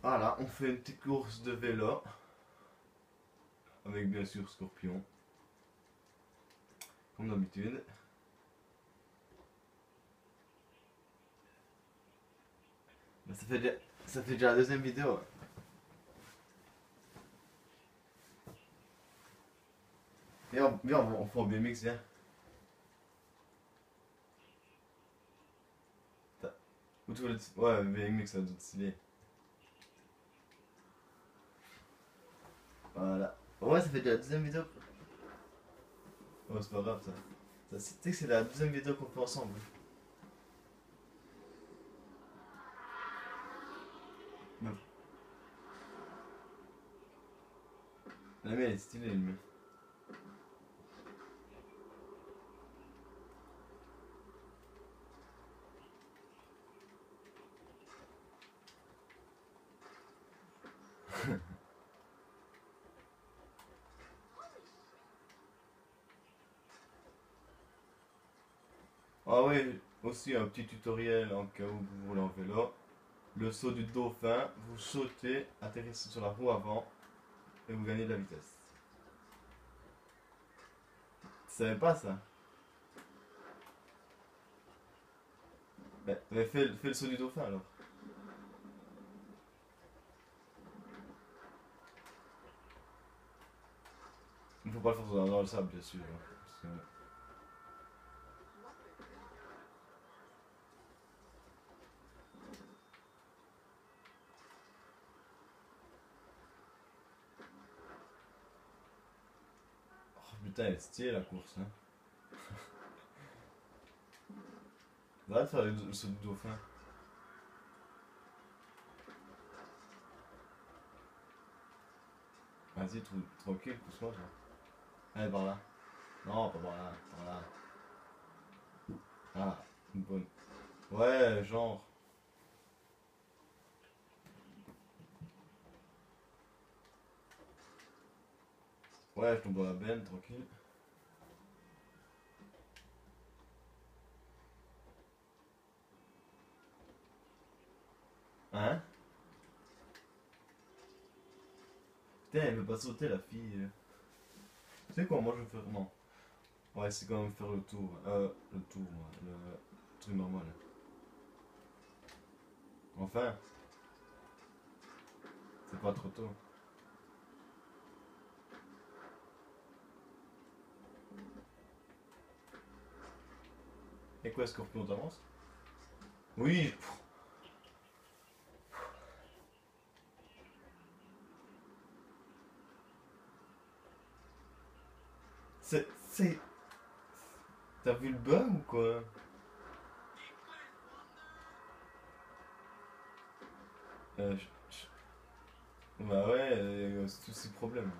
Voilà, on fait une petite course de vélo. Avec bien sûr Scorpion. Comme d'habitude. Mais ça fait déjà la deuxième vidéo. Viens, on fait un BMX, viens. Où tu veux le... Ouais, BMX, ça doit être stylé. Voilà. Ouais, ça fait déjà la deuxième vidéo. Ouais, c'est pas grave ça. Tu sais que c'est la deuxième vidéo qu'on fait ensemble. Mais... La mienne elle est stylée, le mien. Ah oui, aussi un petit tutoriel en cas où vous voulez en vélo. Le saut du dauphin, vous sautez, atterrissez sur la roue avant et vous gagnez de la vitesse. Tu savais pas ça? Mais fais le saut du dauphin alors. Il faut pas le faire dans le sable, bien sûr, hein, parce que- Oh putain, elle est stylée la course, hein. Va te faire le saut du dauphin. Vas-y, tranquille, pousse-moi, toi. Allez, par là. Non, pas par là, par là. Ah, une bonne. Ouais, genre. Ouais, je tombe dans la benne, tranquille. Hein? Putain, elle veut pas sauter, la fille. Tu sais quoi, moi je vais faire. Non. Ouais, c'est quand même faire le tour. Le tour, moi. Le truc normal. Enfin, c'est pas trop tôt. Et quoi, Scorpion, t'avances? Oui! C'est. T'as vu le bug ou quoi? Euh, je- Bah ouais, c'est tous ces problèmes.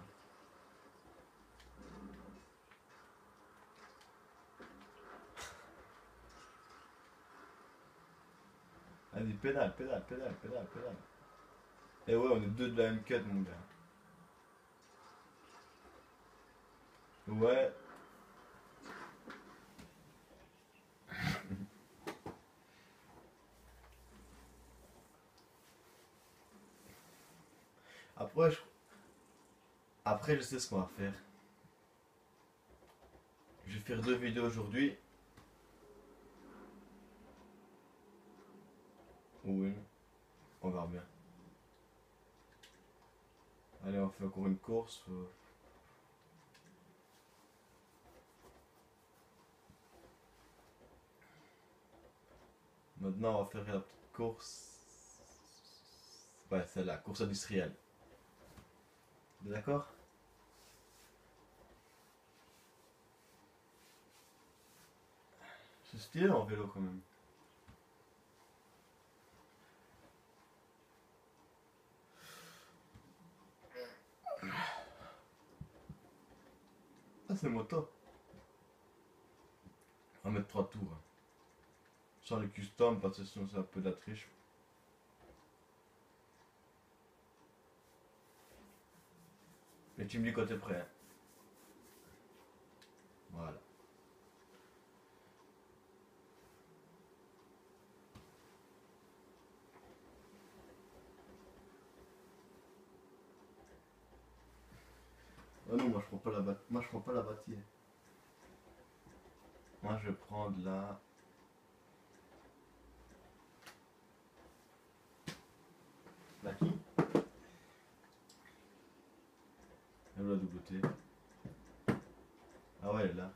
Allez, pédale, pédale, pédale, pédale, pédale. Et ouais, on est deux de la même cut, mon gars. Ouais. Après, Après, je sais ce qu'on va faire. Je vais faire deux vidéos aujourd'hui. Ou une. On verra bien. Allez, on fait encore une course. Maintenant, on va faire la petite course. Ouais, c'est la course industrielle. D'accord? C'est stylé en vélo quand même. Ah, c'est moto. On va mettre trois tours, hein. Sans les custom, parce que sinon c'est un peu de la triche. Mais tu me dis quand t'es prêt, hein. Voilà. pas la bâtie. Moi, je prends pas la bâtie. Moi, je vais prendre la qui? Elle est où la double T? Ah ouais, elle est là.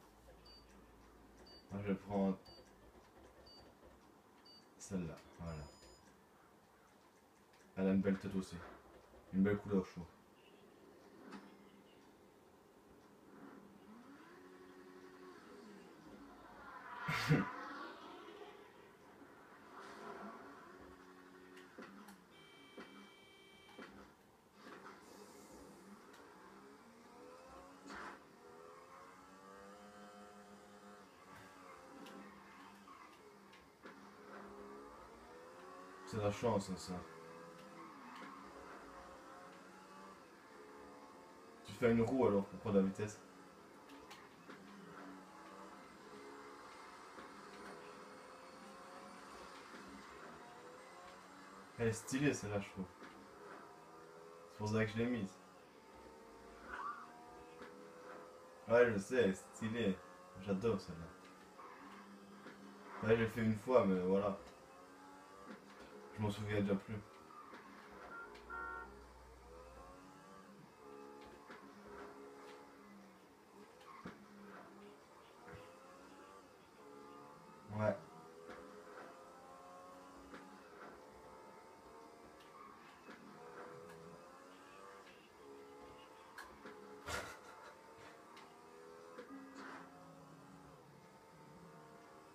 Moi, je vais prendre celle-là. Voilà. Elle a une belle tête aussi. Une belle couleur, je trouve. C'est la chance, hein, ça. Tu fais une roue alors pour prendre la vitesse. Elle est stylée celle-là, je trouve. C'est pour ça que je l'ai mise. Ouais, je sais, elle est stylée. J'adore celle-là. Ouais, j'ai fait une fois, mais voilà. Je m'en souviens déjà plus. Ouais.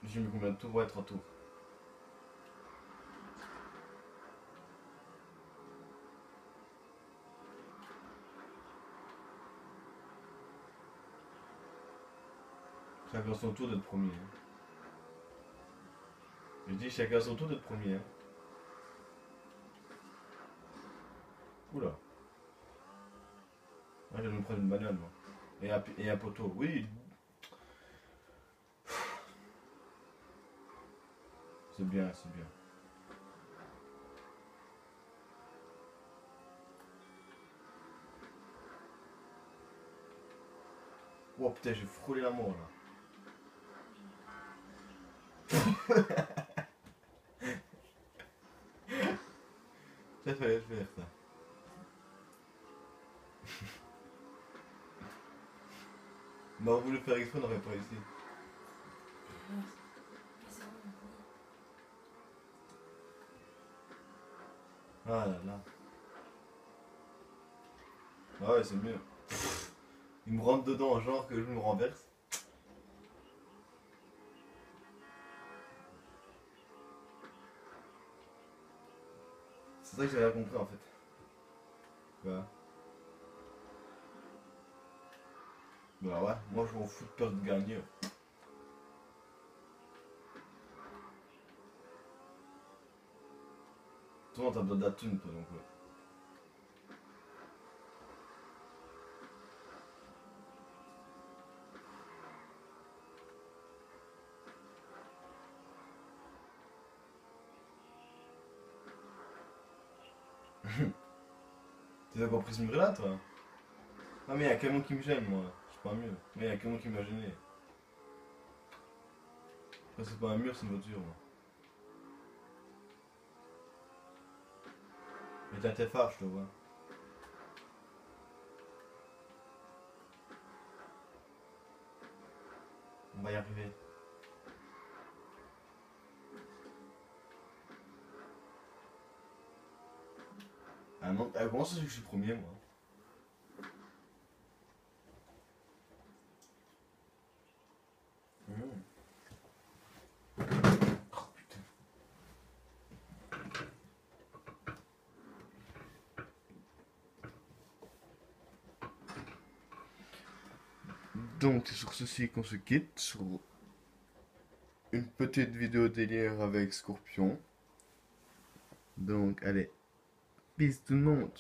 J'ai mis combien de tours? Ouais, 3 tours. Chacun son tour d'être premier. Hein. Je dis chacun son tour d'être premier. Hein. Oula. Ouais, je vais me prendre une banane, moi. Et un poteau. Oui. C'est bien, c'est bien. Oh putain, j'ai frôlé la mort là. Ça fallait le faire ça. Mais on voulait faire exprès, on n'aurait pas réussi. Ah là là. Ah ouais, c'est mieux. Il me rentre dedans, genre que je me renverse. C'est ça que j'avais compris en fait. Bah. Bah ouais, moi je m'en fous de peur de gagner. Toi, t'as besoin de la thune, toi, donc ouais. T'es encore pris ce mur-là, toi? Ah, mais y'a un camion qui me gêne, moi. Je suis pas mieux. Mais y'a un camion qui m'a gêné. Après, c'est pas un mur, c'est une voiture, moi. Mais t'as tes phares, je te vois. On va y arriver. Ah non, ah, comment ça, c'est que je suis premier, moi? Mmh. Oh putain. Donc, c'est sur ceci qu'on se quitte. Sur une petite vidéo délire avec Scorpion. Donc, allez. Peace tout le monde.